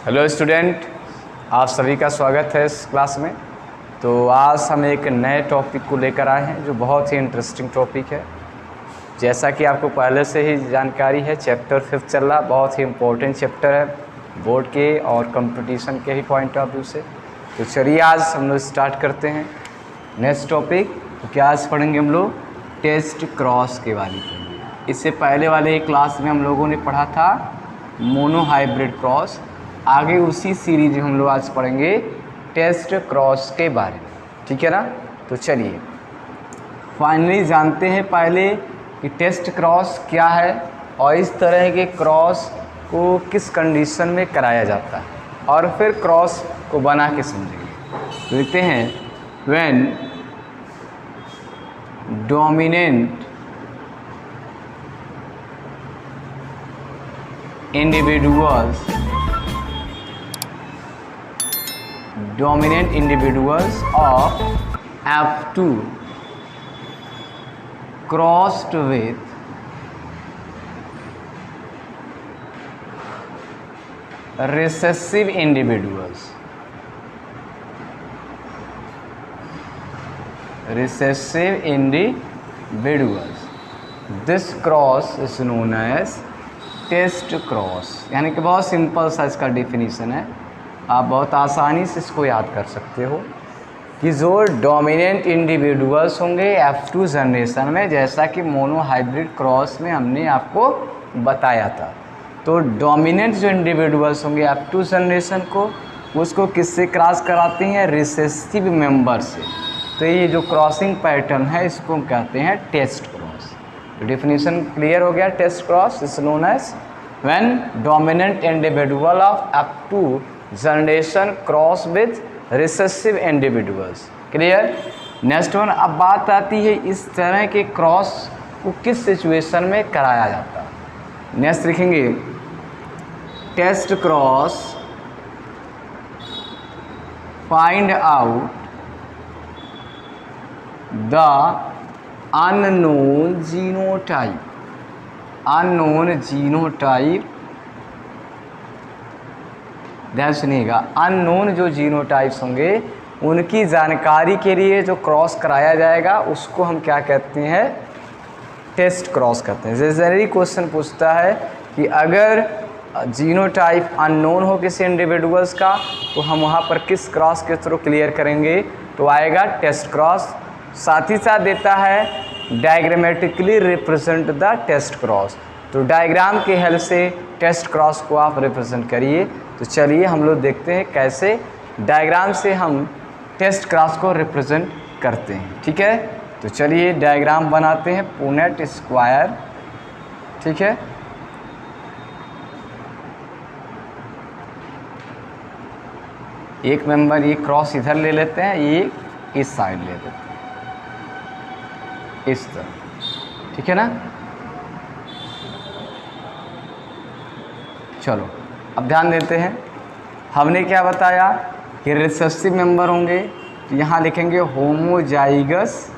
Hello student, आप सभी का स्वागत है इस क्लास में। तो आज हम एक नए टॉपिक को लेकर आए हैं जो बहुत ही इंटरेस्टिंग टॉपिक है। जैसा कि आपको पहले से ही जानकारी है, चैप्टर 5 चल रहा, बहुत ही इम्पोर्टेंट चैप्टर है बोर्ड के और कंपटीशन के ही पॉइंट ऑफ व्यू से। तो चलिए आज हम लोग स्टार्ट करते हैं नेक्स्ट टॉपिक। तो क्या आज पढ़ेंगे हम लोग टेस्ट क्रॉस के बारे में। इससे पहले वाले क्लास में हम लोगों ने पढ़ा था मोनो हाइब्रिड क्रॉस। आगे उसी सीरीज में हम लोग आज पढ़ेंगे टेस्ट क्रॉस के बारे में, ठीक है ना। तो चलिए फाइनली जानते हैं पहले कि टेस्ट क्रॉस क्या है और इस तरह के क्रॉस को किस कंडीशन में कराया जाता है, और फिर क्रॉस को बना के समझेंगे। तो लिखते हैं when dominant individuals of F2 crossed with recessive individuals. This cross is known as test cross. यानी कि बहुत सिंपल सा इसका डिफिनीसन है, आप बहुत आसानी से इसको याद कर सकते हो कि जो डोमिनेंट इंडिविजुअल्स होंगे F2 जनरेशन में, जैसा कि मोनो हाइब्रिड क्रॉस में हमने आपको बताया था। तो डोमिनेंट जो इंडिविजुअल्स होंगे F2 जनरेशन को, उसको किससे क्रॉस कराते हैं? रिसेसिव मेंबर से। तो ये जो क्रॉसिंग पैटर्न है इसको हम कहते हैं टेस्ट क्रॉस। तो डिफिनीशन क्लियर हो गया। Test cross is known as when dominant individual of F2 generation cross with recessive individuals. Clear. Next one, अब बात आती है इस तरह के क्रॉस को किस सिचुएशन में कराया जाता है। नेक्स्ट लिखेंगे test cross find out the unknown genotype. Unknown genotype, ध्यान सुनिएगा, अननोन जो जीनोटाइप्स होंगे उनकी जानकारी के लिए जो क्रॉस कराया जाएगा उसको हम क्या कहते हैं? टेस्ट क्रॉस कहते हैं। जैसे क्वेश्चन पूछता है कि अगर जीनोटाइप अननोन हो किसी इंडिविजुअल्स का, तो हम वहाँ पर किस क्रॉस के थ्रू क्लियर करेंगे? तो आएगा टेस्ट क्रॉस। साथ ही साथ देता है diagrammatically represent the test cross. तो डायग्राम के हेल्प से टेस्ट क्रॉस को आप रिप्रेजेंट करिए। तो चलिए हम लोग देखते हैं कैसे डायग्राम से हम टेस्ट क्रॉस को रिप्रेजेंट करते हैं, ठीक है। तो चलिए डायग्राम बनाते हैं पुनेट स्क्वायर, ठीक है। एक मेंबर ये क्रॉस इधर ले लेते हैं, ये इस साइड ले लेते हैं, इस तरह, ठीक है ना। चलो अब ध्यान देते हैं, हमने क्या बताया कि रिसेसिव मेंबर होंगे। तो यहाँ लिखेंगे होमोजाइगस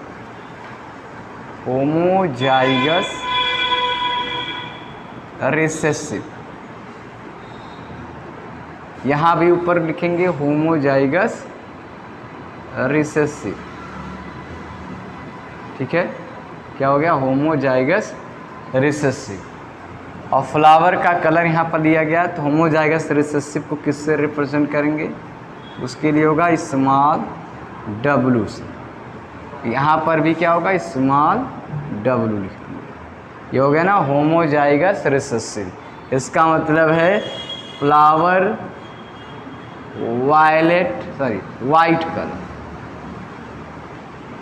रिसेसिव। यहाँ भी ऊपर लिखेंगे होमोजाइगस रिसेसिव, ठीक है। क्या हो गया? Homozygous recessive. और फ्लावर का कलर यहाँ पर दिया गया, तो होमोजाइगस रिसेसिव को किससे रिप्रेजेंट करेंगे? उसके लिए होगा स्मॉल w से। यहाँ पर भी क्या होगा? स्मॉल w लिखेंगे। ये हो गया ना होमोजाइगस रिसेसिव। इसका मतलब है फ्लावर वाइट कलर,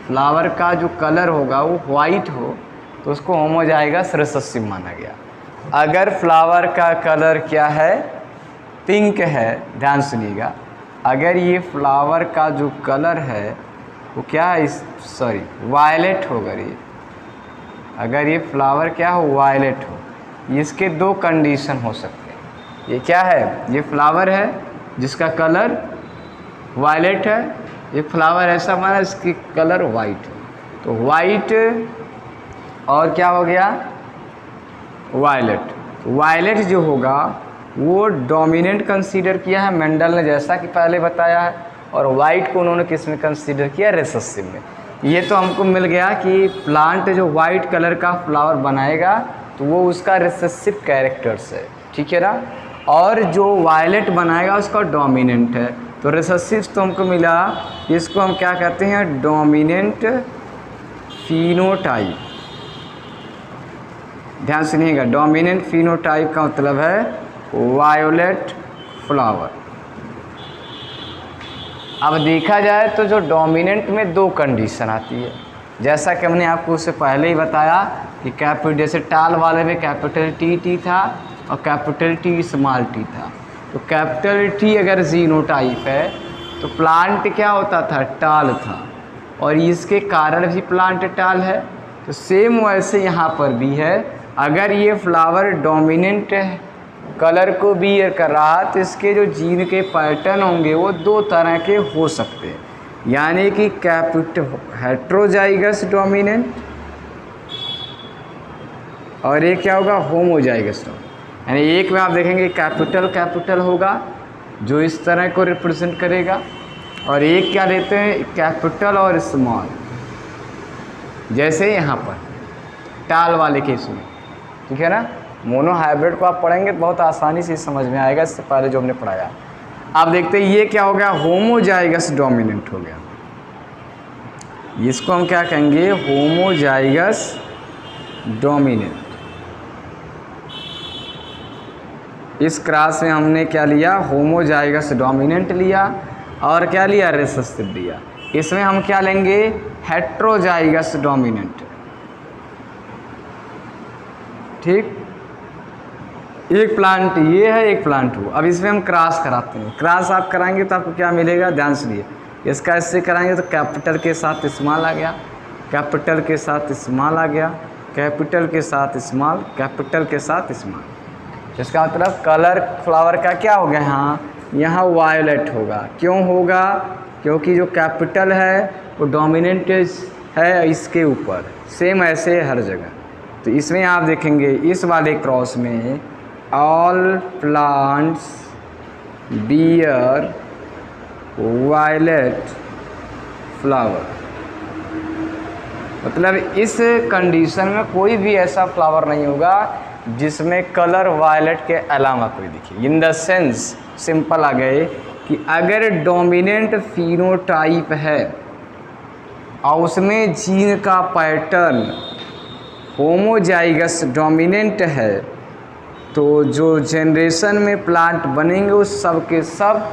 फ्लावर का जो कलर होगा वो वाइट हो तो उसको होमोजाइगस रिसेसिव माना गया। अगर फ्लावर का कलर क्या है? पिंक है, ध्यान सुनिएगा, अगर ये फ्लावर का जो कलर है वो क्या है? वायलेट होगा। ये अगर ये फ्लावर क्या हो? वायलेट हो। इसके दो कंडीशन हो सकते हैं। ये क्या है? ये फ्लावर है जिसका कलर वायलेट है, ये फ्लावर ऐसा बना इसकी कलर वाइट है। तो वाइट और क्या हो गया? वायलेट। वायलेट जो होगा वो डोमिनेंट कंसीडर किया है मेंडल ने, जैसा कि पहले बताया है, और वाइट को उन्होंने किस में कंसीडर किया, रिसेसिव में। ये तो हमको मिल गया कि प्लांट जो वाइट कलर का फ्लावर बनाएगा तो वो उसका रिसेसिव कैरेक्टर्स है, ठीक है ना, और जो वायलेट बनाएगा उसका डोमिनेंट है। तो रिसेसिव तो हमको मिला, इसको हम क्या कहते हैं, डोमिनेंट फिनोटाइप। ध्यान सुनिएगा, डोमिनेंट फिनोटाइप का मतलब है वायोलेट फ्लावर। अब देखा जाए तो जो डोमिनेंट में दो कंडीशन आती है, जैसा कि हमने आपको उससे पहले ही बताया कि कैपिटल, जैसे टाल वाले में कैपिटल टी था और कैपिटल टी स्मॉल टी था। तो कैपिटल टी अगर जीनोटाइप है तो प्लांट क्या होता था, टाल था, और इसके कारण भी प्लांट टाल है। तो सेम वैसे यहाँ पर भी है, अगर ये फ्लावर डोमिनेंट कलर को बियर कर रहा तो इसके जो जीन के पैटर्न होंगे वो दो तरह के हो सकते हैं, यानी कि कैपिटल हेट्रोजाइगस डोमिनेंट, और एक क्या होगा, होमोजाइगस डोमिनेंट। यानी एक में आप देखेंगे कैपिटल होगा जो इस तरह को रिप्रेजेंट करेगा, और एक क्या लेते हैं, कैपिटल और स्मॉल, जैसे यहाँ पर टाल वाले केस में, ठीक है ना। मोनो हाइब्रिड को आप पढ़ेंगे तो बहुत आसानी से समझ में आएगा, इससे पहले जो हमने पढ़ाया। आप देखते हैं ये क्या हो गया, होमोजाइगस डोमिनेंट हो गया। इसको हम क्या कहेंगे, होमोजाइगस डोमिनेंट। इस क्रॉस में हमने क्या लिया, होमोजाइगस डोमिनेंट लिया, और क्या लिया, रिसेसिव लिया। इसमें हम क्या लेंगे, हेट्रोजाइगस डोमिनेंट, ठीक। एक प्लांट ये है, एक प्लांट वो। अब इसमें हम क्रॉस कराते हैं। क्रॉस आप कराएंगे तो आपको क्या मिलेगा, ध्यान सुनिए। इसका इससे कराएंगे तो कैपिटल के साथ स्मॉल आ गया, कैपिटल के साथ स्मॉल आ गया, कैपिटल के साथ स्मॉल, कैपिटल के साथ स्मॉल। इसका मतलब कलर फ्लावर का क्या हो गया, यहाँ वायोलेट होगा। क्यों होगा, क्योंकि जो कैपिटल है वो डोमिनेंट है इसके ऊपर, सेम ऐसे हर जगह। तो इसमें आप देखेंगे इस वाले क्रॉस में all plants bear violet flower, मतलब इस कंडीशन में कोई भी ऐसा फ्लावर नहीं होगा जिसमें कलर वायलेट के अलावा कोई दिखे। इन द सेंस सिंपल आ गए कि अगर डोमिनेंट फिनोटाइप है और उसमें जीन का पैटर्न होमोजाइगस डोमिनेंट है, तो जो जनरेशन में प्लांट बनेंगे उस सब के सब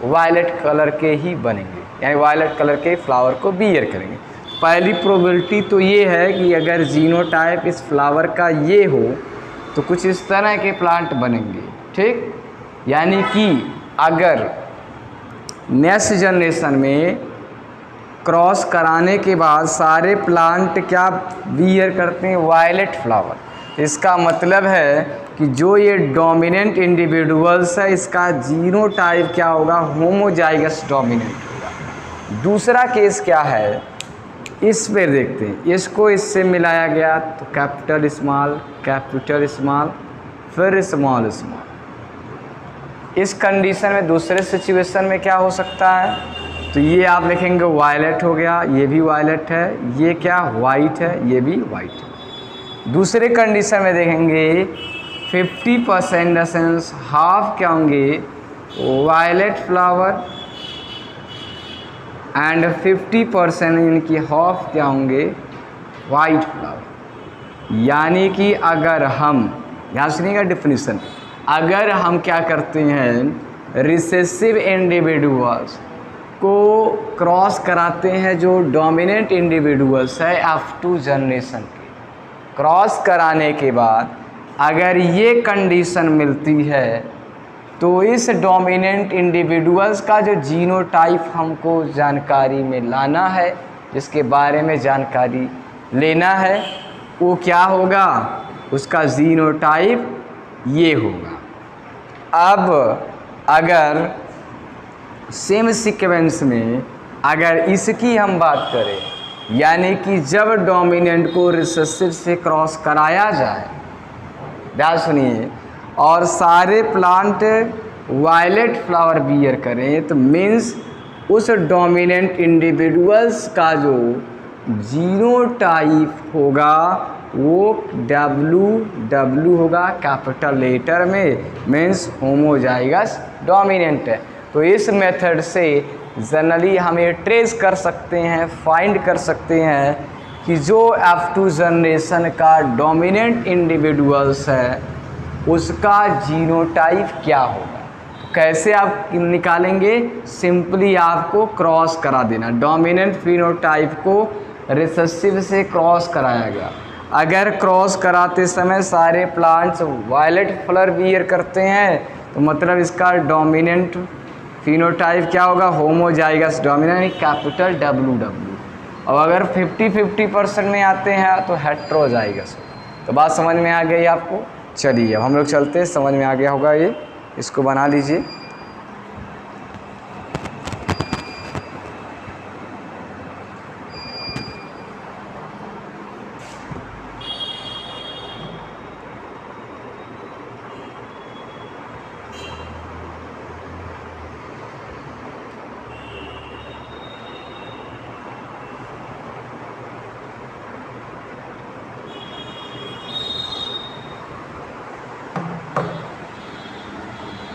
वायलेट कलर के ही बनेंगे, यानी वायलेट कलर के फ्लावर को बियर करेंगे। पहली प्रोबेबिलिटी तो ये है कि अगर जीनोटाइप इस फ्लावर का ये हो तो कुछ इस तरह के प्लांट बनेंगे, ठीक। यानी कि अगर नेक्स्ट जनरेशन में क्रॉस कराने के बाद सारे प्लांट क्या बियर करते हैं, वायलेट फ्लावर। इसका मतलब है कि जो ये डोमिनेंट इंडिविजुअल्स है इसका जीनोटाइप क्या होगा, होमोजाइगस डोमिनेंट होगा। दूसरा केस क्या है, इस पे देखते हैं, इसको इससे मिलाया गया तो कैपिटल स्मॉल, फिर स्मॉल स्मॉल। इस कंडीशन में दूसरे सिचुएशन में क्या हो सकता है, तो ये आप देखेंगे वायलेट हो गया, ये भी वायलेट है, ये क्या वाइट है, ये भी वाइट है। दूसरे कंडीशन में देखेंगे 50% एसेंस हाफ क्या होंगे, वायलेट फ्लावर, एंड 50% इनकी हाफ क्या होंगे, वाइट फ्लावर। यानी कि अगर हम, ध्यान सुनिएगा डिफिनीशन, अगर हम क्या करते हैं, रिसेसिव इंडिविजुअल्स को क्रॉस कराते हैं जो डोमिनेंट इंडिविजुअल्स है F2 जनरेशन के, क्रॉस कराने के बाद अगर ये कंडीशन मिलती है तो इस डोमिनेंट इंडिविजुअल्स का जो जीनोटाइप हमको जानकारी में लाना है, जिसके बारे में जानकारी लेना है, वो क्या होगा, उसका जीनोटाइप ये होगा। अब अगर सेम सीक्वेंस में अगर इसकी हम बात करें, यानी कि जब डोमिनेंट को रिसेसिव से क्रॉस कराया जाए, ध्यान सुनिए, और सारे प्लांट वायलेट फ्लावर बियर करें तो मीन्स उस डोमिनेंट इंडिविजुअल्स का जो जीनोटाइप होगा वो WW होगा कैपिटल लेटर में, मीन्स होमोजाइगस डोमिनेंट है। तो इस मेथड से जनरली हम ये ट्रेस कर सकते हैं, फाइंड कर सकते हैं कि जो F2 जनरेशन का डोमिनेंट इंडिविजुअल्स है उसका जीनोटाइप क्या होगा। तो कैसे आप निकालेंगे, सिंपली आपको क्रॉस करा देना, डोमिनेंट फिनोटाइप को रिसेसिव से क्रॉस कराया गया। अगर क्रॉस कराते समय सारे प्लांट्स वायलेट फ्लावर बियर करते हैं तो मतलब इसका डोमिनेंट फिनोटाइप क्या होगा, होमोजाइगस डोमिनेंट कैपिटल WW। और अगर 50-50% में आते हैं तो हेट्रोजाइगस। तो बात समझ में आ गई आपको। चलिए अब हम लोग चलते हैं, समझ में आ गया होगा ये, इसको बना लीजिए।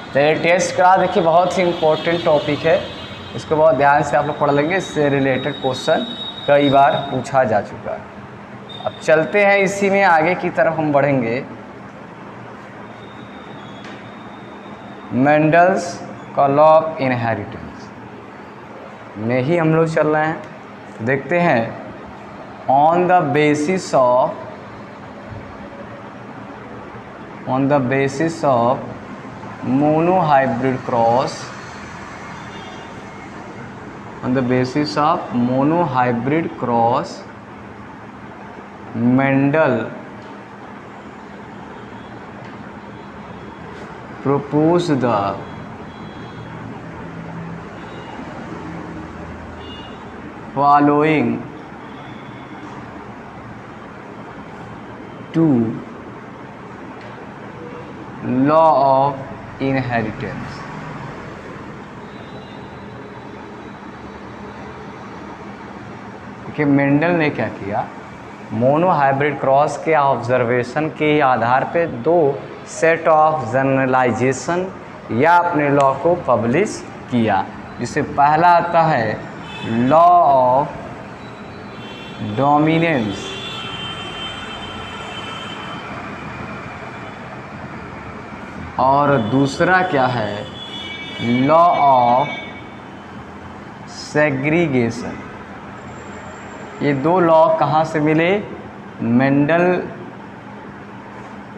तो ये टेस्ट का देखिए बहुत ही इम्पोर्टेंट टॉपिक है, इसको बहुत ध्यान से आप लोग पढ़ लेंगे, इससे रिलेटेड क्वेश्चन कई बार पूछा जा चुका है। अब चलते हैं इसी में आगे की तरफ हम बढ़ेंगे। मेंडल्स का लॉ ऑफ इनहेरिटेंस में ही हम लोग चल रहे हैं। देखते हैं on the basis of monohybrid cross, on the basis of monohybrid cross, Mendel proposed the following two law of inheritance. देखिए मेंडल ने क्या किया, मोनोहाइब्रिड क्रॉस के ऑब्जर्वेशन के आधार पे दो सेट ऑफ जनरलाइजेशन या अपने लॉ को पब्लिश किया, जिससे पहला आता है लॉ ऑफ डोमिनेंस और दूसरा क्या है लॉ ऑफ सेग्रीगेशन। ये दो लॉ कहाँ से मिले, मेंडल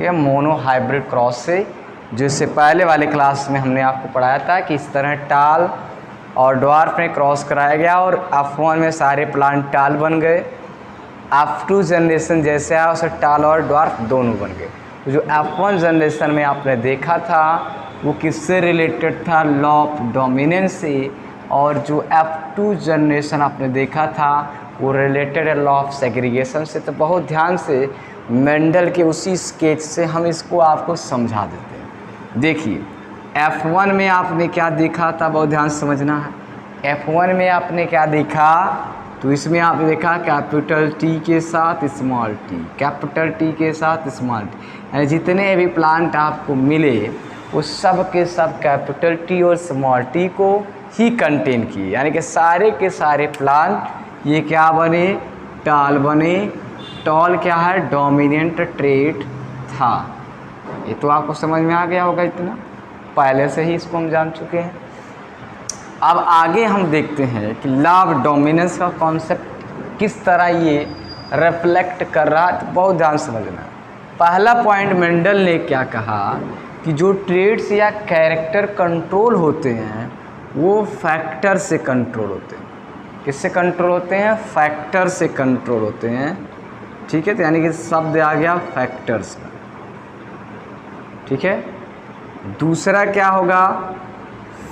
या मोनोहाइब्रिड क्रॉस से, जिससे पहले वाले क्लास में हमने आपको पढ़ाया था कि इस तरह टाल और ड्वार्फ में क्रॉस कराया गया और F1 में सारे प्लांट टाल बन गए, F2 जनरेशन जैसे आया उसे टाल और ड्वार्फ दोनों बन गए। तो जो F1 जनरेशन में आपने देखा था वो किससे रिलेटेड था, लॉ ऑफ डोमिनेंस से, और जो F2 जनरेशन आपने देखा था वो रिलेटेड है लॉ ऑफ सेग्रीगेशन से। तो बहुत ध्यान से मेंडल के उसी स्केच से हम इसको आपको समझा देते हैं। देखिए F1 में आपने क्या देखा था, बहुत ध्यान से समझना है। F1 में आपने क्या देखा, तो इसमें आपने देखा कैपिटल T के साथ स्मॉल t, कैपिटल T के साथ स्मॉल t, यानी जितने भी प्लांट आपको मिले वो सब के सब कैपिटल T और स्मॉल t को ही कंटेन किए, यानी कि सारे के सारे प्लांट ये क्या बने, टाल बने। टॉल क्या है, डोमिनेंट ट्रेट था। ये तो आपको समझ में आ गया होगा, इतना पहले से ही इसको हम जान चुके हैं। अब आगे हम देखते हैं कि लॉ ऑफ डोमिनेंस का कॉन्सेप्ट किस तरह ये रिफ्लेक्ट कर रहा है, तो बहुत ध्यान समझना है। पहला पॉइंट मेंडल ने क्या कहा कि जो ट्रेड्स या कैरेक्टर कंट्रोल होते हैं वो फैक्टर से कंट्रोल होते हैं। किससे कंट्रोल होते हैं, फैक्टर से कंट्रोल होते हैं। ठीक है, तो यानी कि शब्द आ गया फैक्टर्स का। ठीक है, दूसरा क्या होगा,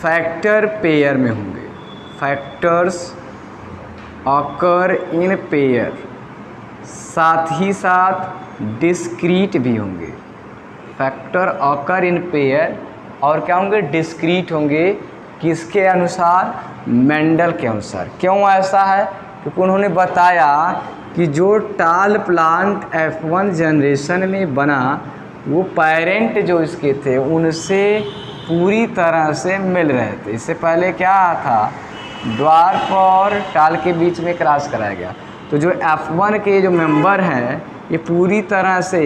फैक्टर पेयर में होंगे, फैक्टर्स ऑकर इन पेयर, साथ ही साथ डिस्क्रीट भी होंगे। फैक्टर ऑकर इन पेयर, और क्या होंगे, डिस्क्रीट होंगे। किसके अनुसार, मेंडल के अनुसार। क्यों ऐसा है, क्योंकि उन्होंने बताया कि जो टाल प्लांट F1 जनरेशन में बना वो पेरेंट जो इसके थे उनसे पूरी तरह से मिल रहे थे। इससे पहले क्या था, ड्वार्फ और टाल के बीच में क्रॉस कराया गया। तो जो F1 के जो मेंबर हैं ये पूरी तरह से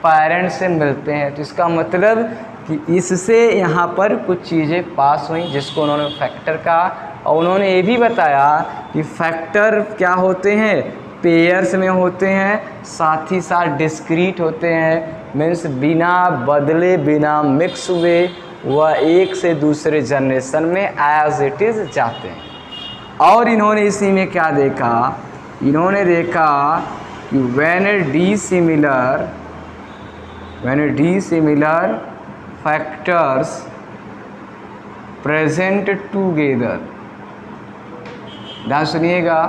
पेरेंट से मिलते हैं। तो इसका मतलब कि इससे यहाँ पर कुछ चीज़ें पास हुई जिसको उन्होंने फैक्टर कहा। और उन्होंने ये भी बताया कि फैक्टर क्या होते हैं, पेयर्स में होते हैं, साथ ही साथ डिस्क्रीट होते हैं। मीन्स बिना बदले, बिना मिक्स हुए वह एक से दूसरे जनरेशन में एज इट इज़ जाते हैं। और इन्होंने इसी में क्या देखा, इन्होंने देखा कि when dissimilar factors present together, ध्यान सुनिएगा,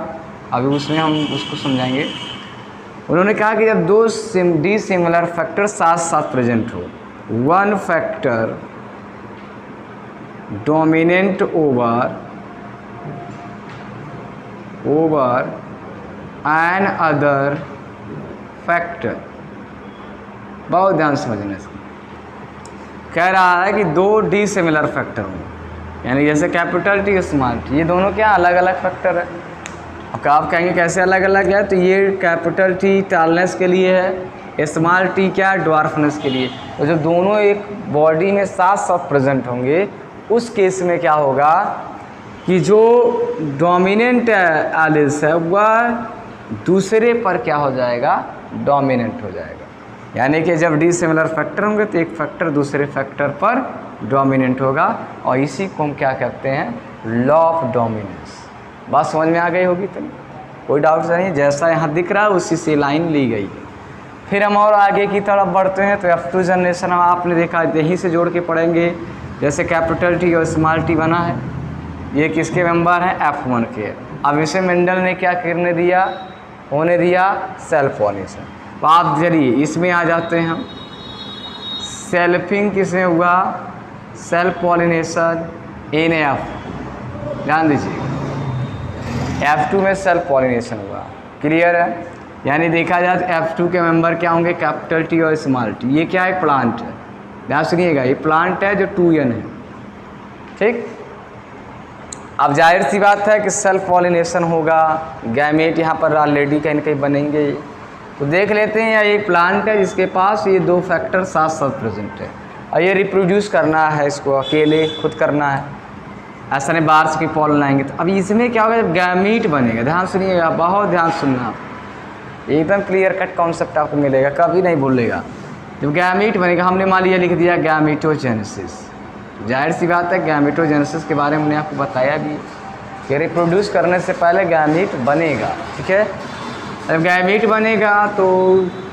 अभी उसमें हम उसको समझाएंगे। उन्होंने कहा कि जब दो डिसिमिलर फैक्टर साथ साथ प्रेजेंट हो, one factor dominant over an other factor, बहुत ध्यान समझना इसको। कह रहा है कि दो डिसिमिलर फैक्टर हों, यानी जैसे कैपिटल टी स्मॉल टी, ये दोनों क्या अलग अलग फैक्टर है। अब आप कहेंगे कैसे अलग अलग है, तो ये कैपिटल टी टालनेस के लिए है, स्मॉल टी क्या ड्वार्फनेस के लिए। तो जब दोनों एक बॉडी में साथ साथ प्रेजेंट होंगे उस केस में क्या होगा कि जो डोमिनेंट एलिस है वह दूसरे पर क्या हो जाएगा, डोमिनेंट हो जाएगा। यानी कि जब डिसिमिलर फैक्टर होंगे तो एक फैक्टर दूसरे फैक्टर पर डोमिनेंट होगा, और इसी को हम क्या कहते हैं, लॉ ऑफ डोमिनेंस। बात समझ में आ गई होगी, तो कोई डाउट नहीं, जैसा यहाँ दिख रहा है उसी से लाइन ली गई। फिर हम और आगे की तरफ बढ़ते हैं। तो F2 जनरेशन आपने देखा यहीं से जोड़ के पढ़ेंगे। जैसे कैपिटल टी और स्मॉल टी बना है, ये किसके मेंबर हैं, F1 के। अब इसे मेंडल ने क्या करने दिया, होने दिया, सेल्फ पॉलिनेशन। तो आप चलिए इसमें आ जाते हैं हम। सेल्फिंग किसमें हुआ, सेल्फ पॉलिनेशन इन F, ध्यान दीजिए F2 में सेल्फ पॉलिनेशन हुआ, क्लियर है। यानी देखा जाए तो F2 के मेंबर क्या होंगे, कैपिटल टी और स्मॉल टी। ये क्या है, प्लांट है, ध्यान सुनिएगा, ये प्लांट है जो 2n है, ठीक। अब जाहिर सी बात है कि सेल्फ पॉलिनेशन होगा, गैमेट यहाँ पर ऑलरेडी कहीं ना कहीं बनेंगे। तो देख लेते हैं, ये प्लांट है जिसके पास ये दो फैक्टर साथ साथ प्रेजेंट है, और ये रिप्रोड्यूस करना है, इसको अकेले खुद करना है, ऐसा नहीं बाहर से कोई पॉलन आएंगे। तो अभी इसमें क्या होगा, जब गैमीट बनेगा, ध्यान सुनिएगा, बहुत ध्यान सुनना, एकदम क्लियर कट कॉन्सेप्ट आपको मिलेगा, कभी नहीं भूलेगा। जब गैमीट बनेगा, हमने मान लिया लिख दिया गैमेटोजेनेसिस, जाहिर सी बात है गैमेटोजेनेसिस के बारे में हमने आपको बताया भी कि रिप्रोड्यूस करने से पहले गैमीट बनेगा, ठीक है। जब गैमीट बनेगा तो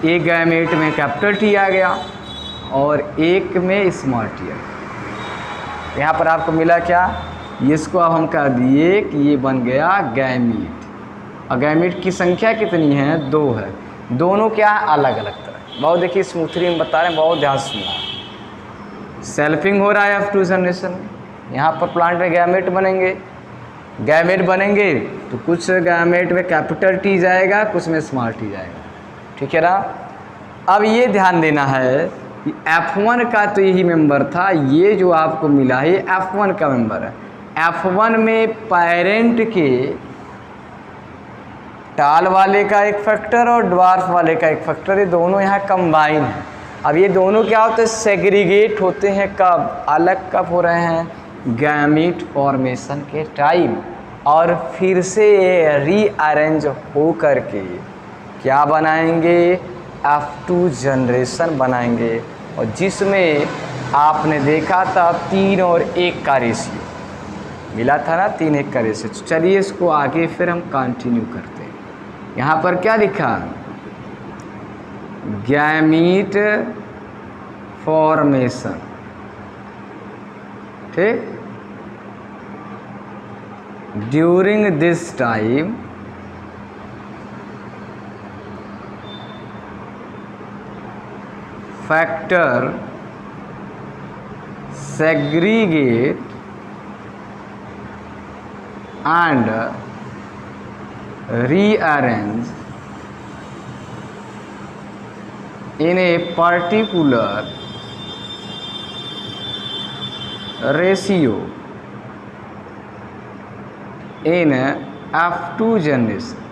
एक गैमेट में कैपिटल टी आ गया और एक में स्मॉल टी आ गया। यहाँ पर आपको मिला क्या, इसको अब हम कह दिए कि ये बन गया गैमीट। और गैमीट की संख्या कितनी है, 2 है। दोनों क्या है, अलग अलग तरह। बहुत देखिए स्मूथली हम बता रहे हैं, बहुत ध्यान सुनना। सेल्फिंग हो रहा है F2 जनरेशन में, यहाँ पर प्लांट में गैमेट बनेंगे तो कुछ गैमेट में कैपिटल टी जाएगा, कुछ में स्मॉल टी जाएगा, ठीक है ना। अब ये ध्यान देना है कि F1 का तो यही मेंबर था, ये जो आपको मिला है ये F1 का मेंबर है। F1 में पेरेंट के टाल वाले का एक फैक्टर और ड्वार्फ वाले का एक फैक्टर, ये दोनों यहाँ कंबाइन है। अब ये दोनों क्या होते हैं, सेग्रीगेट होते हैं, कब, अलग कब हो रहे हैं, गैमीट फॉर्मेशन के टाइम, और फिर से ये रीअरेंज हो करके क्या बनाएंगे, F2 जनरेशन बनाएंगे। और जिसमें आपने देखा था 3 और 1 का रेशियो मिला था ना, 3-1 का रेशियो। तो चलिए इसको आगे फिर हम कंटिन्यू करते हैं। यहाँ पर क्या लिखा, गैमीट फॉर्मेशन, ठीक। During this time factor segregate and rearrange in a particular ratio in F2 generation.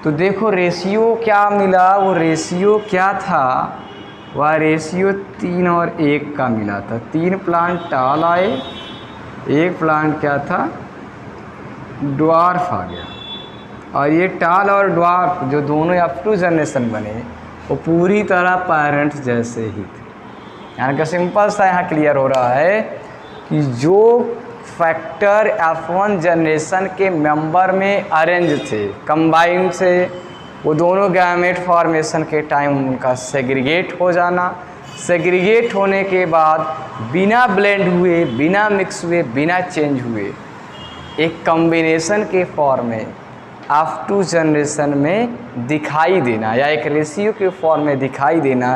तो देखो रेशियो क्या मिला, वो रेशियो क्या था, वह रेशियो 3 और 1 का मिला था। 3 प्लांट टाल आए, 1 प्लांट क्या था, ड्वार्फ आ गया। और ये टाल और ड्वार्फ जो दोनों F2 जनरेशन बने वो पूरी तरह पेरेंट जैसे ही थे। यानी कि सिंपल सा यहाँ क्लियर हो रहा है कि जो फैक्टर F1 जनरेशन के मेंबर में अरेंज थे, कंबाइंड थे, वो दोनों गैमेट फॉर्मेशन के टाइम उनका सेग्रीगेट हो जाना, सेग्रीगेट होने के बाद बिना ब्लेंड हुए, बिना मिक्स हुए, बिना चेंज हुए एक कॉम्बिनेशन के फॉर्म में F2 जनरेशन में दिखाई देना या एक रेशियो के फॉर्म में दिखाई देना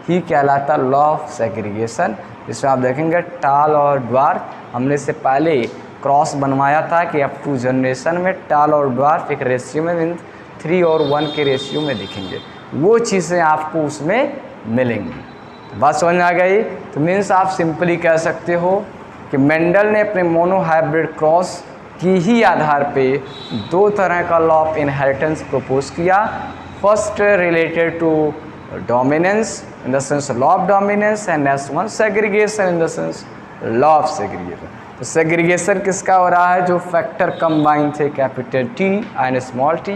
ही कहलाता लॉ ऑफ सेग्रीगेशन। इसमें आप देखेंगे टाल और ड्वार्फ, हमने से पहले क्रॉस बनवाया था कि F2 जनरेशन में टाल और ड्वार्फ एक रेशियो में मीन 3 और 1 के रेशियो में दिखेंगे, वो चीज़ें आपको उसमें मिलेंगी। बात समझ में आ गई? तो मीन्स आप सिंपली कह सकते हो कि मेंडल ने अपने मोनोहाइब्रिड क्रॉस की ही आधार पे 2 तरह का लॉ ऑफ इनहेरिटेंस प्रपोज किया। First related to dominance in the sense law of dominance and next one segregation in the sense law of segregation. तो सेग्रीगेशन किसका हो रहा है, जो फैक्टर कंबाइन थे capital T and small t,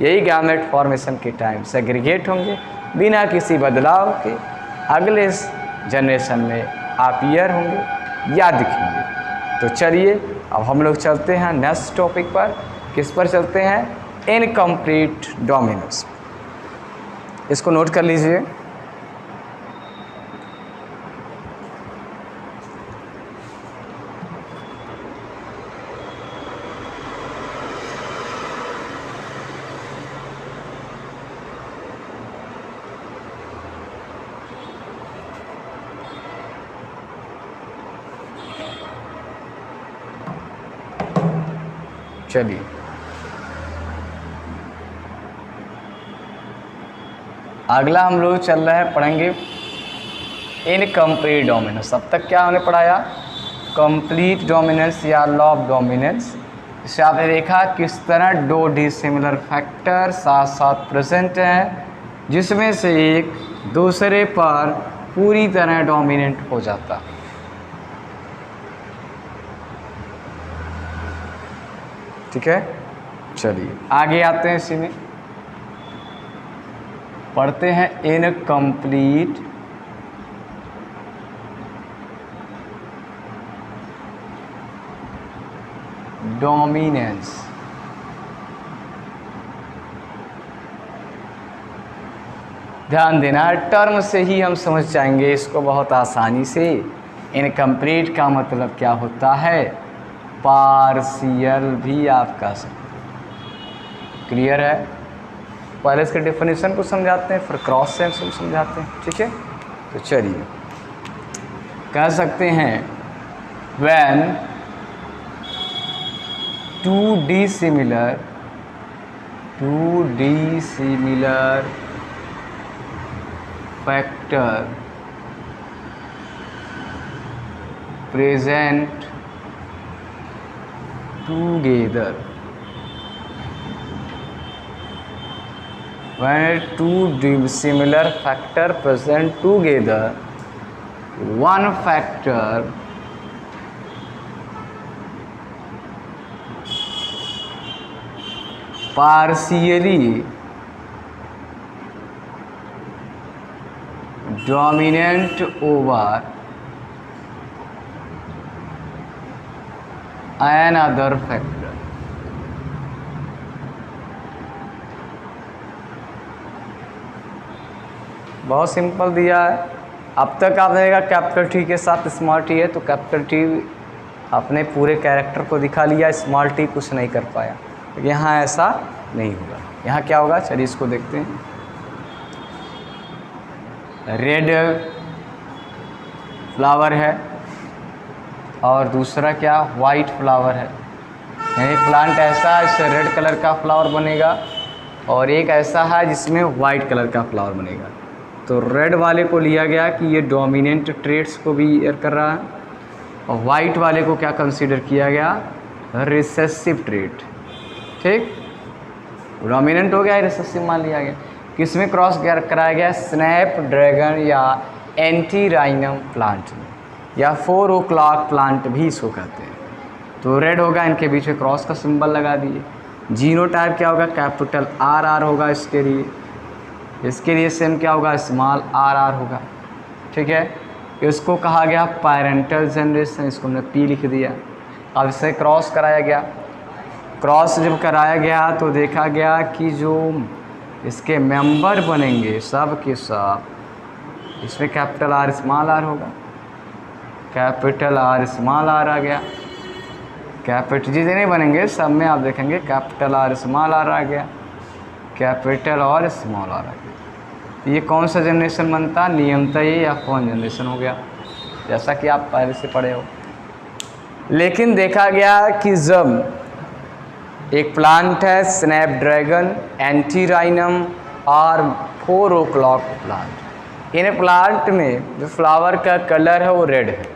यही gamete formation के टाइम सेग्रीगेट होंगे बिना किसी बदलाव के, अगले जनरेशन में अपीयर होंगे या दिखेंगे। तो चलिए अब हम लोग चलते हैं नेक्स्ट टॉपिक पर। किस पर चलते हैं, इनकम्प्लीट डोमिनेंस। इसको नोट कर लीजिए। चलिए अगला हम लोग चल रहे हैं, पढ़ेंगे इनकम्प्लीट डोमिनेंस। अब तक क्या हमने पढ़ाया, कंप्लीट डोमिनेंस या लॉ ऑफ डोमिनेंस। इससे आपने देखा किस तरह 2 डिसिमिलर फैक्टर साथ साथ प्रेजेंट हैं, जिसमें से एक दूसरे पर पूरी तरह डोमिनेंट हो जाता। ठीक है, चलिए आगे आते हैं। इसी में पढ़ते हैं इनकम्प्लीट डोमिनेंस। ध्यान देना, टर्म से ही हम समझ जाएंगे इसको बहुत आसानी से। इनकम्प्लीट का मतलब क्या होता है, पार्शियल भी आप कह सकते। क्लियर है? पहले इसके डेफिनेशन को समझाते हैं, फिर क्रॉस सेंस को समझाते हैं। ठीक है, तो चलिए कह सकते हैं when 2 dissimilar factor present together, when 2 similar factor present together, one factor partially dominant over another factor। बहुत सिंपल दिया है। अब तक आप देखा कैपिटल टी के साथ स्मॉल टी है, तो कैपिटल टी अपने पूरे कैरेक्टर को दिखा लिया, स्मॉल टी कुछ नहीं कर पाया। तो यहाँ ऐसा नहीं होगा। यहाँ क्या होगा, चलिए इसको देखते हैं। रेड फ्लावर है और दूसरा क्या वाइट फ्लावर है। यानी प्लांट ऐसा है इससे रेड कलर का फ्लावर बनेगा और एक ऐसा है जिसमें वाइट कलर का फ्लावर बनेगा। तो रेड वाले को लिया गया कि ये डोमिनेंट ट्रेट्स को भी ईयर कर रहा है और वाइट वाले को क्या कंसीडर किया गया, रिसेसिव ट्रेट। ठीक, डोमिनेंट हो गया, रिसेसिव मान लिया गया। किसमें क्रॉस कराया गया, स्नैपड्रैगन या एंटीराइनम प्लांट में, या 4 o'clock प्लांट भी इसको कहते हैं। तो रेड होगा, इनके बीच में क्रॉस का सिंबल लगा दिए। जीनोटाइप क्या होगा, कैपिटल RR होगा इसके लिए सेम क्या होगा, स्मॉल RR होगा। ठीक है, इसको कहा गया पैरेंटल जनरेशन, इसको हमने P लिख दिया। अब इसे क्रॉस कराया गया। क्रॉस जब कराया गया तो देखा गया कि जो इसके मेंबर बनेंगे सब के सब, इसमें कैपिटल R स्मॉल R होगा, कैपिटल R स्मॉल R आ गया। कैपिटल जितने बनेंगे सब में आप देखेंगे कैपिटल R स्मॉल R आ गया, कैपिटल और स्मॉल R आ गया। तो ये कौन सा जनरेशन बनता, नियमतः ये F1 जनरेशन हो गया, जैसा कि आप पहले से पढ़े हो। लेकिन देखा गया कि जब एक प्लांट है स्नैपड्रैगन, एंटीराइनम और 4 o'clock प्लांट, इन प्लांट में जो फ्लावर का कलर है वो रेड है,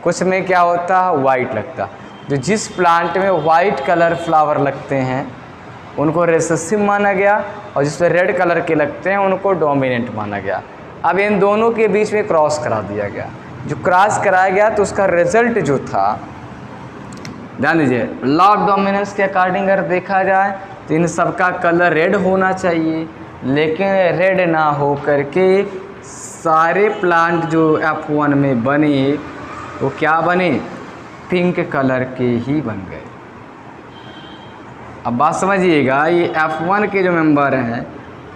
कुछ में क्या होता है वाइट लगता है। जो जिस प्लांट में वाइट कलर फ्लावर लगते हैं उनको रिसेसिव माना गया और जिसमें रेड कलर के लगते हैं उनको डोमिनेंट माना गया। अब इन दोनों के बीच में क्रॉस करा दिया गया। जो क्रॉस कराया गया तो उसका रिजल्ट जो था, ध्यान दीजिए, लॉ ऑफ डोमिनेंस के अकॉर्डिंग अगर देखा जाए तो इन सबका कलर रेड होना चाहिए, लेकिन रेड ना हो करके सारे प्लांट जो F1 में बने वो क्या बने, पिंक कलर के ही बन गए। अब बात समझिएगा, ये F1 के जो मेंबर हैं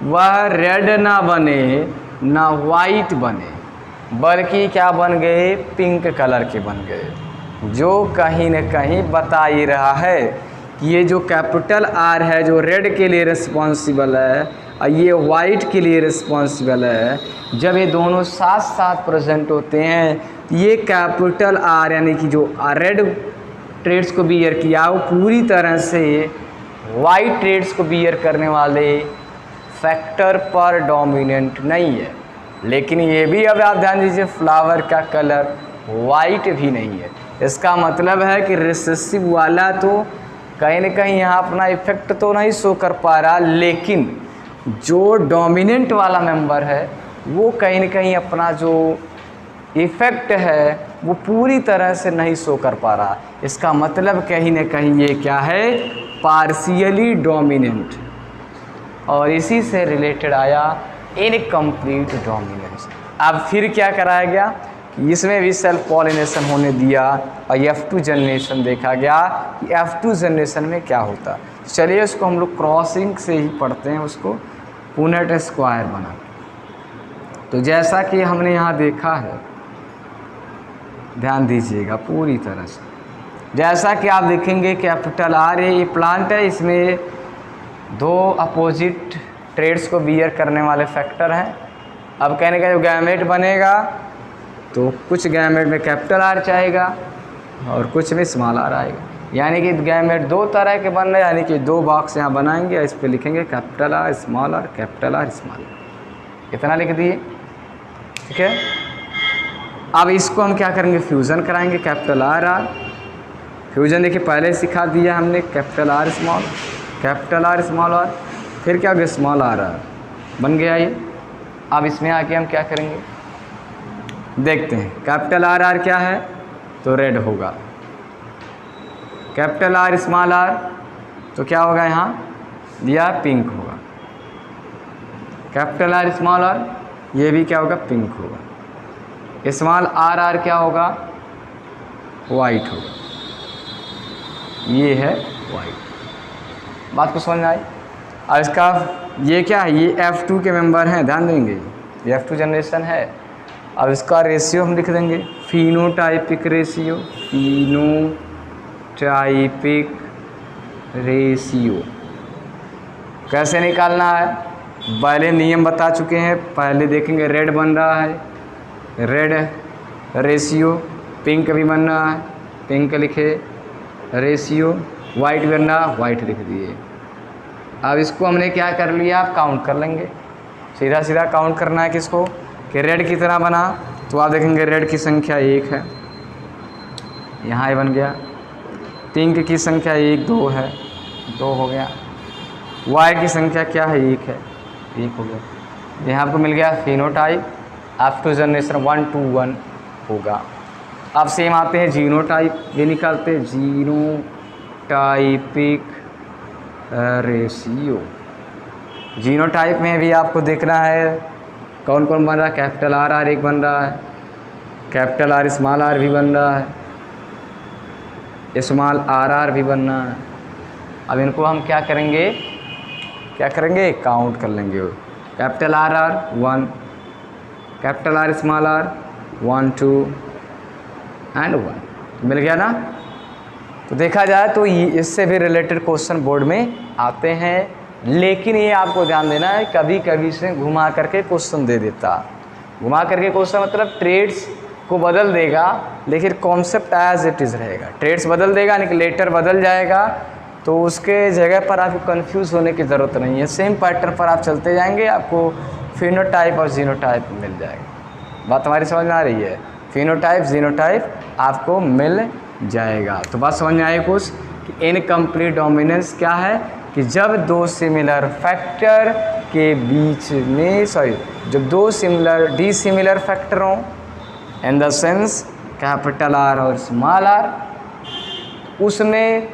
वह रेड ना बने ना वाइट बने, बल्कि क्या बन गए, पिंक कलर के बन गए, जो कहीं न कहीं बता ही रहा है कि ये जो कैपिटल R है जो रेड के लिए रिस्पॉन्सिबल है और ये वाइट के लिए रिस्पॉन्सिबल है, जब ये दोनों साथ साथ प्रेजेंट होते हैं तो ये कैपिटल R यानी कि जो रेड ट्रेड्स को बियर किया वो पूरी तरह से वाइट ट्रेड्स को बियर करने वाले फैक्टर पर डोमिनेंट नहीं है। लेकिन ये भी अब आप ध्यान दीजिए, फ्लावर का कलर वाइट भी नहीं है। इसका मतलब है कि रिसेसिव वाला तो कहीं न कहीं यहाँ अपना इफेक्ट तो नहीं शो कर पा रहा, लेकिन जो डोमिनेंट वाला मेंबर है वो कहीं न कहीं अपना जो इफ़ेक्ट है वो पूरी तरह से नहीं शो कर पा रहा। इसका मतलब कहीं न कहीं ये क्या है, पार्शियली डोमिनेंट, और इसी से रिलेटेड आया इनकम्प्लीट डोमिनेंस। अब फिर क्या कराया गया, इसमें भी सेल्फ पॉलिनेशन होने दिया और F2 जनरेशन देखा गया कि F2 जनरेशन में क्या होता। चलिए उसको हम लोग क्रॉसिंग से ही पढ़ते हैं, उसको पुनेट स्क्वायर बना। तो जैसा कि हमने यहाँ देखा है, ध्यान दीजिएगा पूरी तरह से, जैसा कि आप देखेंगे कैपिटल R ये प्लांट है, इसमें 2 अपोजिट ट्रेड्स को बियर करने वाले फैक्टर हैं। अब कहने का जो गैमेट बनेगा तो कुछ गैमेट में कैपिटल R चाहेगा और कुछ में स्मॉल R आएगा, यानी कि गैमेट 2 तरह के बन रहे हैं, यानी कि 2 बॉक्स यहाँ बनाएंगे, इस पे लिखेंगे capital R small R, capital R small R, इतना लिख दिए। ठीक है, अब इसको हम क्या करेंगे, फ्यूज़न कराएंगे, कैपिटल R फ्यूज़न देखिए पहले सिखा दिया हमने, capital R small, capital R small R, फिर क्या हो गया स्मॉल R बन गया ये। अब इसमें आके हम क्या करेंगे देखते हैं, कैपिटल R क्या है तो रेड होगा, कैपिटल R स्मॉल R तो क्या होगा यहाँ दिया पिंक होगा, कैपिटल R स्मॉल R ये भी क्या होगा पिंक होगा, स्मॉल R क्या होगा वाइट होगा, ये है वाइट। बात को समझ में आई। अब इसका ये क्या है, ये F2 के मेंबर हैं, ध्यान देंगे ये F2 जनरेशन है। अब इसका रेशियो हम लिख देंगे, फिनोटाइपिक रेशियो, फिनोटाइपिक रेशियो कैसे निकालना है, पहले नियम बता चुके हैं, पहले देखेंगे रेड बन रहा है, रेड रेशियो, पिंक भी बन रहा है, पिंक लिखे, रेशियो, वाइट बन रहा, वाइट लिख दिए। अब इसको हमने क्या कर लिया, आप काउंट कर लेंगे, सीधा सीधा काउंट करना है किसको, कि रेड कितना बना, तो आप देखेंगे रेड की संख्या 1 है, यहाँ ये बन गया, पिंक की संख्या 1 2 है, 2 हो गया, वाइट की संख्या क्या है, 1 है, 1 हो गया। यहाँ आपको मिल गया फिनोटाइप, आफ्टर जनरेशन 1 to 1 होगा। अब सेम आते हैं जीनोटाइप, ये निकालते हैं जीनोटाइपिक रेशियो। जीनोटाइप में भी आपको देखना है कौन कौन बन रहा है, कैपिटल आर आर एक बन रहा है, कैपिटल आर स्मॉल आर भी बन रहा है, स्मॉल आर आर भी बन रहा है। अब इनको हम क्या करेंगे, काउंट कर लेंगे। Capital R R 1, capital R small r 1 2 and 1, मिल गया ना। तो देखा जाए तो ये इससे भी रिलेटेड क्वेश्चन बोर्ड में आते हैं, लेकिन ये आपको ध्यान देना है कभी कभी से घुमा करके क्वेश्चन दे देता। घुमा करके क्वेश्चन मतलब ट्रेड्स को बदल देगा, लेकिन कॉन्सेप्ट एज इट इज़ रहेगा। ट्रेड्स बदल देगा यानी कि लेटर बदल जाएगा, तो उसके जगह पर आपको कंफ्यूज होने की ज़रूरत नहीं है, सेम पैटर्न पर आप चलते जाएंगे, आपको फिनोटाइप और जीनोटाइप मिल जाएगा। बात हमारी समझ में आ रही है, फिनोटाइप जीनोटाइप आपको मिल जाएगा। तो बात समझ में आई कुछ कि इनकम्प्लीट डोमिनेंस क्या है, कि जब दो सिमिलर फैक्टर के बीच में जब दो डिसिमिलर फैक्टर हों, इन द सेंस कैपिटल आर और स्मॉल आर, उसमें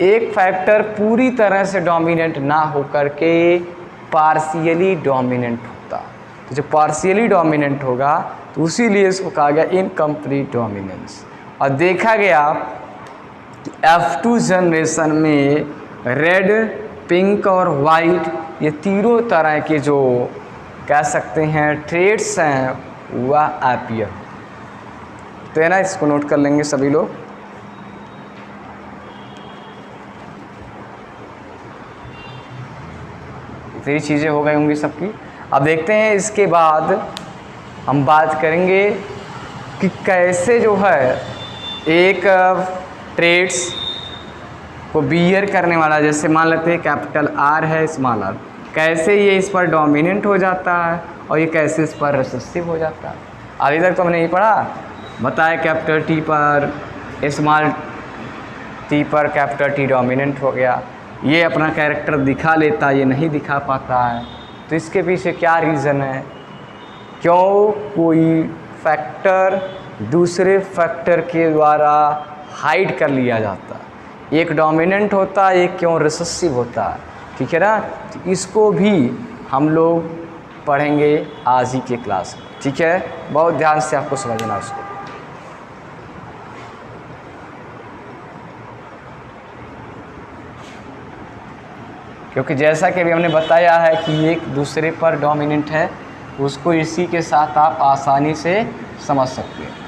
एक फैक्टर पूरी तरह से डोमिनेंट ना होकर के पार्शियली डोमिनेंट होता। तो जो पार्शियली डोमिनेंट होगा तो उसीलिए इसको कहा गया इनकम्प्लीट डोमिनेंस। और देखा गया कि F2 जनरेशन में रेड, पिंक और वाइट ये तीनों तरह के जो कह सकते हैं ट्रेड्स हैं वह अपीयर, तो है ना, इसको नोट कर लेंगे सभी लोग। इतनी चीज़ें हो गई होंगी सबकी। अब देखते हैं इसके बाद हम बात करेंगे कि कैसे जो है एक ट्रेड्स को बियर करने वाला, जैसे मान लेते हैं कैपिटल आर है स्मॉल आर, कैसे ये इस पर डोमिनेंट हो जाता है और ये कैसे इस पर रिसेसिव हो जाता है। अभी तक तो हमने नहीं पढ़ा, बताया कैपिटल टी पर स्मॉल टी पर कैपिटल टी डोमिनेंट हो गया, ये अपना कैरेक्टर दिखा लेता, ये नहीं दिखा पाता है, तो इसके पीछे क्या रीज़न है, क्यों कोई फैक्टर दूसरे फैक्टर के द्वारा हाइड कर लिया जाता, एक डोमिनेंट होता है, एक क्यों रिसेसिव होता है, ठीक है ना। तो इसको भी हम लोग पढ़ेंगे आज ही के क्लास में, ठीक है, बहुत ध्यान से आपको समझना उसको। क्योंकि जैसा कि अभी हमने बताया है कि एक दूसरे पर डोमिनेंट है, उसको इसी के साथ आप आसानी से समझ सकते हैं।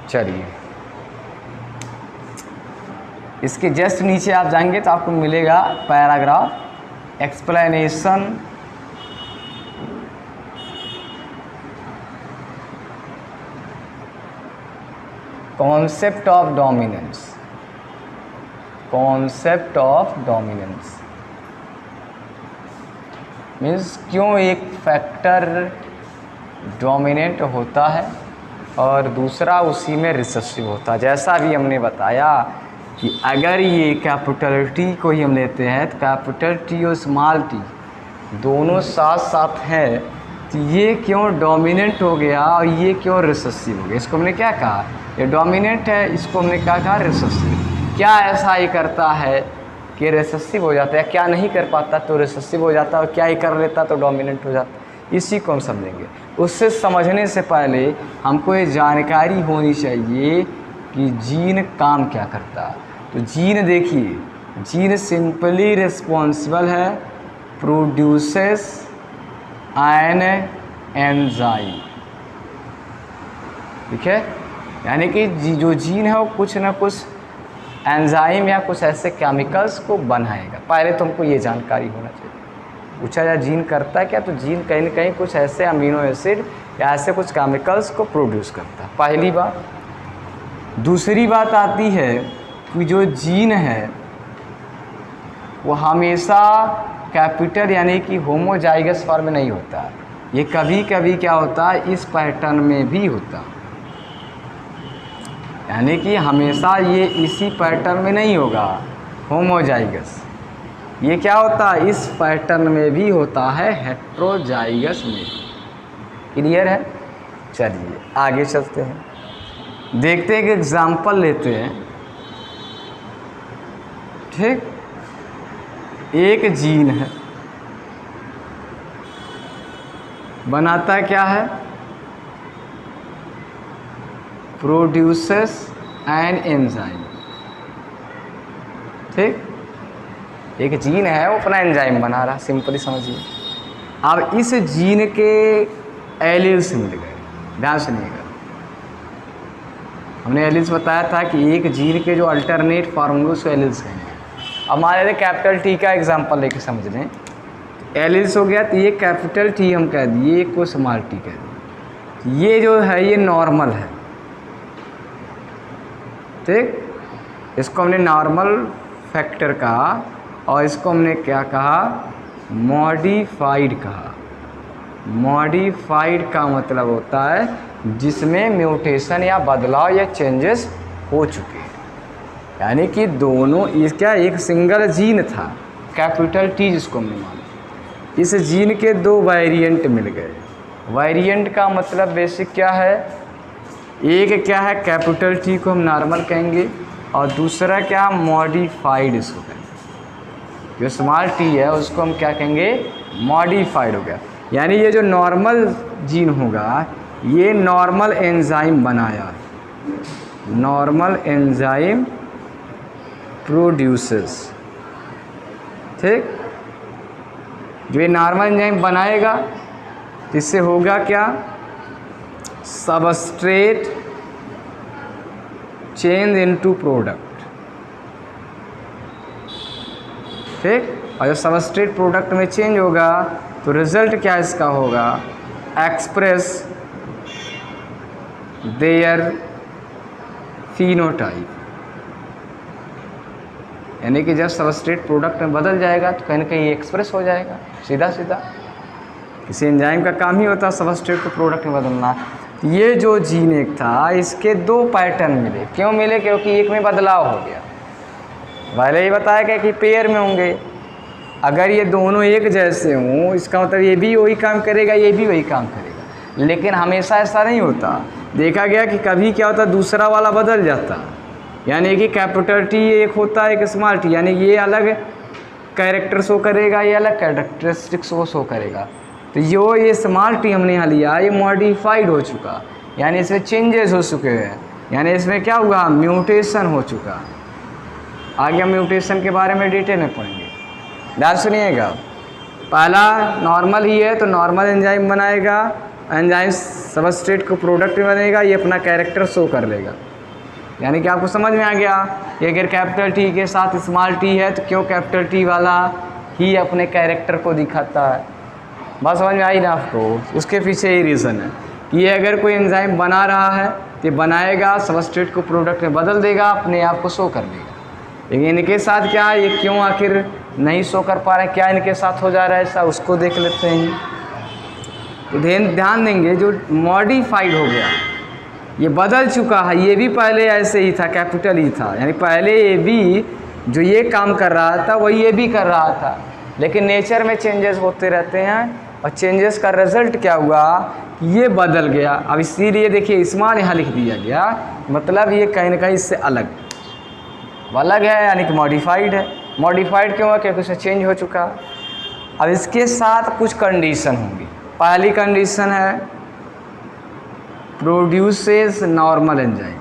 चलिए, इसके जस्ट नीचे आप जाएंगे तो आपको मिलेगा paragraph explanation concept of dominance. Concept of dominance means क्यों एक फैक्टर डोमिनेंट होता है और दूसरा उसी में रिसेसिव होता है। जैसा भी हमने बताया कि अगर ये कैपिटल टी को ही हम लेते हैं तो कैपिटल टी और स्मॉल टी दोनों साथ साथ हैं, तो ये क्यों डोमिनेंट हो गया और ये क्यों रिसेसिव हो गया। इसको हमने क्या कहा, ये डोमिनेंट है, इसको हमने क्या कहा, रिसेसिव। क्या ऐसा ही करता है कि रिसेसिव हो जाता है, क्या नहीं कर पाता तो रिसेसिव हो जाता है, और क्या ही कर लेता तो डोमिनेंट हो जाता, इसी को हम समझेंगे। उससे समझने से पहले हमको ये जानकारी होनी चाहिए कि जीन काम क्या करता है। तो जीन देखिए, जीन सिंपली रिस्पॉन्सिबल है प्रोड्यूसेस एन एंजाइम, ठीक है, यानी कि जो जीन है वो कुछ ना कुछ एंजाइम या कुछ ऐसे केमिकल्स को बनाएगा। पहले तो हमको ये जानकारी होना चाहिए। पूछा जाए जीन करता है क्या, तो जीन कहीं ना कहीं कुछ ऐसे अमीनो एसिड या ऐसे कुछ केमिकल्स को प्रोड्यूस करता है, पहली बात। दूसरी बात आती है कि जो जीन है वो हमेशा कैपिटल यानी कि होमोजाइगस फॉर्म में नहीं होता, ये कभी कभी क्या होता है इस पैटर्न में भी होता, यानी कि हमेशा ये इसी पैटर्न में नहीं होगा होमोजाइगस। ये क्या होता है इस पैटर्न में भी होता है, हेट्रोजाइगस में। क्लियर है? चलिए आगे चलते हैं, देखते हैं कि एग्जाम्पल लेते हैं। ठीक, एक जीन है, बनाता क्या है, प्रोड्यूसेस एन एंजाइम। ठीक, एक जीन है वो अपना एंजाइम बना रहा, सिंपली समझिए। अब इस जीन के एलील्स मिल गए, ध्यान सुनिएगा। हमने एलील्स बताया था कि एक जीन के जो अल्टरनेट फॉर्म होंगे उसको एलील्स कहेंगे। अब हमारे कैपिटल टी का एग्जांपल लेके समझ लें। एलील्स हो गया तो ये कैपिटल टी हम कह दिए, एक को स्मॉल टी कह दिए। ये जो है ये नॉर्मल है, ठीक, इसको हमने नॉर्मल फैक्टर कहा और इसको हमने क्या कहा, मॉडिफाइड कहा। मॉडिफाइड का मतलब होता है जिसमें म्यूटेशन या बदलाव या चेंजेस हो चुके हैं, यानी कि दोनों इसका एक सिंगल जीन था कैपिटल टी जिसको हमने माना, इस जीन के दो वेरिएंट मिल गए। वेरिएंट का मतलब बेसिक क्या है, एक क्या है कैपिटल टी को हम नॉर्मल कहेंगे और दूसरा क्या मॉडिफाइड इसको कहेंगे। जो स्मॉल टी है उसको हम क्या कहेंगे, मॉडिफाइड हो गया। यानी ये जो नॉर्मल जीन होगा ये नॉर्मल एंजाइम बनाया, नॉर्मल एंजाइम प्रोड्यूसेस। ठीक, जो ये नॉर्मल एंजाइम बनाएगा तो इससे होगा क्या, सबस्ट्रेट चेंज इनटू प्रोडक्ट। ठीक, और जब सबस्ट्रेट प्रोडक्ट में चेंज होगा तो रिजल्ट क्या इसका होगा, एक्सप्रेस देयर फिनोटाइप। यानी कि जब सबस्ट्रेट प्रोडक्ट में बदल जाएगा तो कहीं ना कहीं एक्सप्रेस हो जाएगा, सीधा सीधा। किसी एंजाइम का काम ही होता है सबस्ट्रेट को प्रोडक्ट में बदलना। ये जो जीन एक था इसके दो पैटर्न मिले, क्यों मिले, क्योंकि एक में बदलाव हो गया। पहले ही बताया गया कि पेयर में होंगे, अगर ये दोनों एक जैसे हों इसका मतलब ये भी वही काम करेगा ये भी वही काम करेगा, लेकिन हमेशा ऐसा नहीं होता। देखा गया कि कभी क्या होता दूसरा वाला बदल जाता, यानी कि कैपिटल टी एक होता है एक स्मॉल टी, यानी ये अलग कैरेक्टर शो करेगा ये अलग कैरेक्टरिस्टिक्स को शो करेगा। तो जो ये स्मॉल टी हमने यहाँ लिया ये मॉडिफाइड हो चुका, यानी इसमें चेंजेस हो चुके हैं, यानी इसमें क्या हुआ, म्यूटेशन हो चुका। आगे हम म्यूटेशन के बारे में डिटेल में पढ़ेंगे, ध्यान सुनिएगा। पहला नॉर्मल ही है तो नॉर्मल एंजाइम बनाएगा, एंजाइम सबस्ट्रेट को प्रोडक्ट में बनेगा, ये अपना कैरेक्टर शो कर लेगा। यानी कि आपको समझ में आ गया कि अगर कैपिटल टी के साथ स्मॉल टी है तो क्यों कैपिटल टी वाला ही अपने कैरेक्टर को दिखाता है। बात समझ में आई ना आपको? उसके पीछे ये रीज़न है कि ये अगर कोई एंजाइम बना रहा है तो बनाएगा, सबस्ट्रेट को प्रोडक्ट में बदल देगा, अपने आप को शो कर देगा। लेकिन इनके साथ क्या है, ये क्यों आखिर नहीं शो कर पा रहे हैं, क्या इनके साथ हो जा रहा है ऐसा, उसको देख लेते हैं। तो ध्यान देंगे, जो मॉडिफाइड हो गया ये बदल चुका है, ये भी पहले ऐसे ही था, कैपिटल ही था, यानी पहले ये भी जो ये काम कर रहा था वही ये भी कर रहा था, लेकिन नेचर में चेंजेस होते रहते हैं और चेंजेस का रिजल्ट क्या हुआ, ये बदल गया। अब इसीलिए देखिए स्मॉल यहाँ लिख दिया गया, मतलब ये कहीं ना कहीं इससे अलग है, यानी कि मॉडिफाइड है। मॉडिफाइड क्यों है, क्योंकि उसमें चेंज हो चुका। अब इसके साथ कुछ कंडीशन होंगी। पहली कंडीशन है प्रोड्यूसेस नॉर्मल एंजाइम।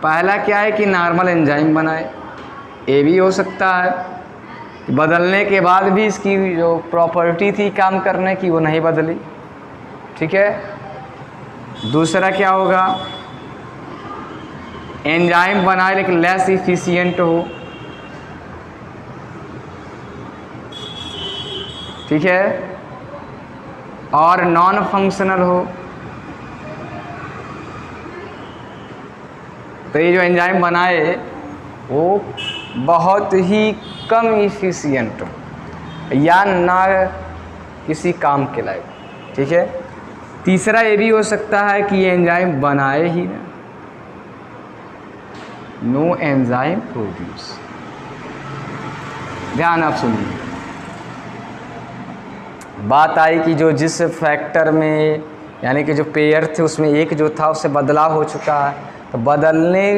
पहला क्या है कि नॉर्मल एंजाइम बनाए, ये भी हो सकता है बदलने के बाद भी इसकी जो प्रॉपर्टी थी काम करने की वो नहीं बदली। ठीक है, दूसरा क्या होगा एंजाइम बनाए लेकिन लेस इफिशियंट हो, ठीक है, और नॉन फंक्शनल हो। तो ये जो एंजाइम बनाए वो बहुत ही कम इफिशियंट हो या ना किसी काम के लायक, ठीक है। तीसरा ये भी हो सकता है कि ये एंजाइम बनाए ही ना, नो एंजाइम प्रोड्यूस। ध्यान आप सुनिए, बात आई कि जो जिस फैक्टर में यानी कि जो पेयर थे उसमें एक जो था उससे बदलाव हो चुका है, तो बदलने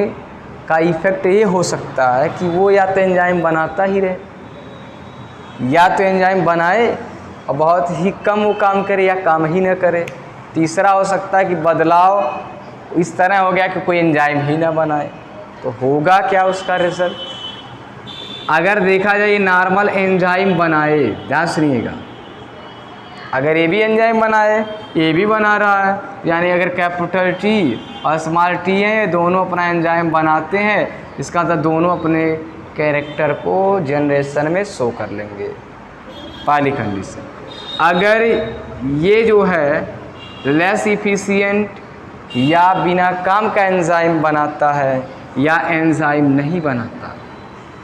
का इफ़ेक्ट ये हो सकता है कि वो या तो एंजाइम बनाता ही रहे, या तो एंजाइम बनाए और बहुत ही कम वो काम करे या काम ही न करे। तीसरा हो सकता है कि बदलाव इस तरह हो गया कि कोई एंजाइम ही ना बनाए। तो होगा क्या उसका रिजल्ट? अगर देखा जाए ये नॉर्मल एंजाइम बनाए, ध्यान सुनिएगा, अगर ये भी एंजाइम बनाए ये भी बना रहा है, यानी अगर कैपिटल टी और स्मॉल टी हैं ये दोनों अपना एंजाइम बनाते हैं, इसका मतलब दोनों अपने कैरेक्टर को जनरेशन में शो कर लेंगे। पहली कंडीशन। अगर ये जो है लेस इफिशिएंट या बिना काम का एंजाइम बनाता है या एंजाइम नहीं बनाता,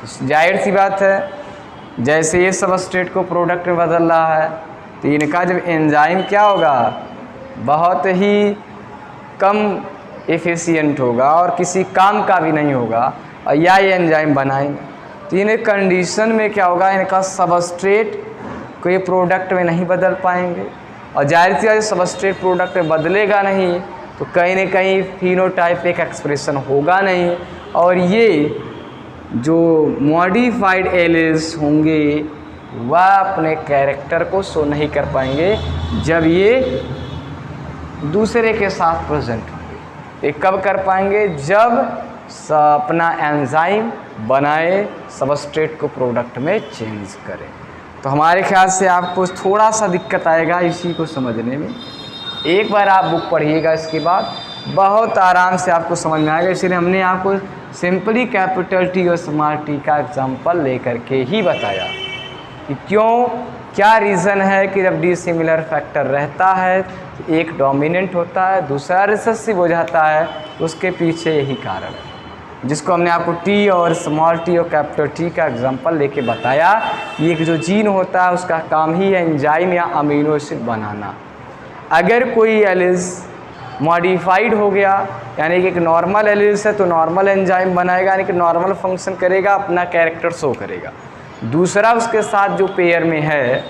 तो जाहिर सी बात है जैसे ये सबस्ट्रेट को प्रोडक्ट में बदल रहा है तो इनका जब एंजाइम क्या होगा, बहुत ही कम एफिशिएंट होगा और किसी काम का भी नहीं होगा, और या ये एंजाइम बनाएंगे तो इन कंडीशन में क्या होगा, इनका सबस्ट्रेट को ये प्रोडक्ट में नहीं बदल पाएंगे, और जाहिर सी बात है सबस्ट्रेट प्रोडक्ट में बदलेगा नहीं तो कहीं न कहीं फिनोटाइप एक एक्सप्रेशन होगा नहीं, और ये जो मॉडिफाइड एलील्स होंगे वह अपने कैरेक्टर को शो नहीं कर पाएंगे जब ये दूसरे के साथ प्रेजेंट होंगे। ये कब कर पाएंगे? जब अपना एंजाइम बनाए, सबस्ट्रेट को प्रोडक्ट में चेंज करें। तो हमारे ख्याल से आपको थोड़ा सा दिक्कत आएगा इसी को समझने में। एक बार आप बुक पढ़िएगा, इसके बाद बहुत आराम से आपको समझ में आएगा। इसलिए हमने आपको सिंपली कैपिटल टी और स्मॉल टी का एग्जांपल लेकर के ही बताया कि क्यों, क्या रीज़न है कि जब डिसिमिलर फैक्टर रहता है एक डोमिनेंट होता है दूसरा रिसेसिव हो जाता है, उसके पीछे यही कारण है जिसको हमने आपको टी और स्मॉल टी और कैपिटल टी का एग्जांपल लेके बताया कि एक जो जीन होता है उसका काम ही है एंजाइम या अमीनो एसिड बनाना। अगर कोई एलिस मॉडिफाइड हो गया यानी कि एक नॉर्मल एलिस है तो नॉर्मल एंजाइम बनाएगा, यानी कि नॉर्मल फंक्शन करेगा, अपना कैरेक्टर शो करेगा। दूसरा उसके साथ जो पेयर में है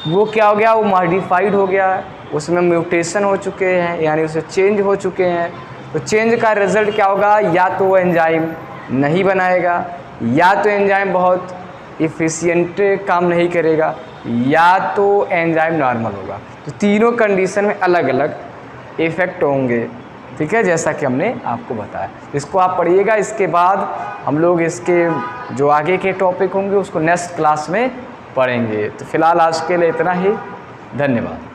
वो क्या हो गया, वो मॉडिफाइड हो गया, उसमें म्यूटेशन हो चुके हैं यानी उसे चेंज हो चुके हैं। तो चेंज का रिजल्ट क्या होगा, या तो वो एंजाइम नहीं बनाएगा, या तो एंजाइम बहुत इफ़िशिएंट काम नहीं करेगा, या तो एंजाइम नॉर्मल होगा। तो तीनों कंडीशन में अलग अलग इफ़ेक्ट होंगे, ठीक है, जैसा कि हमने आपको बताया। इसको आप पढ़िएगा, इसके बाद हम लोग इसके जो आगे के टॉपिक होंगे उसको नेक्स्ट क्लास में पढ़ेंगे। तो फिलहाल आज के लिए इतना ही, धन्यवाद।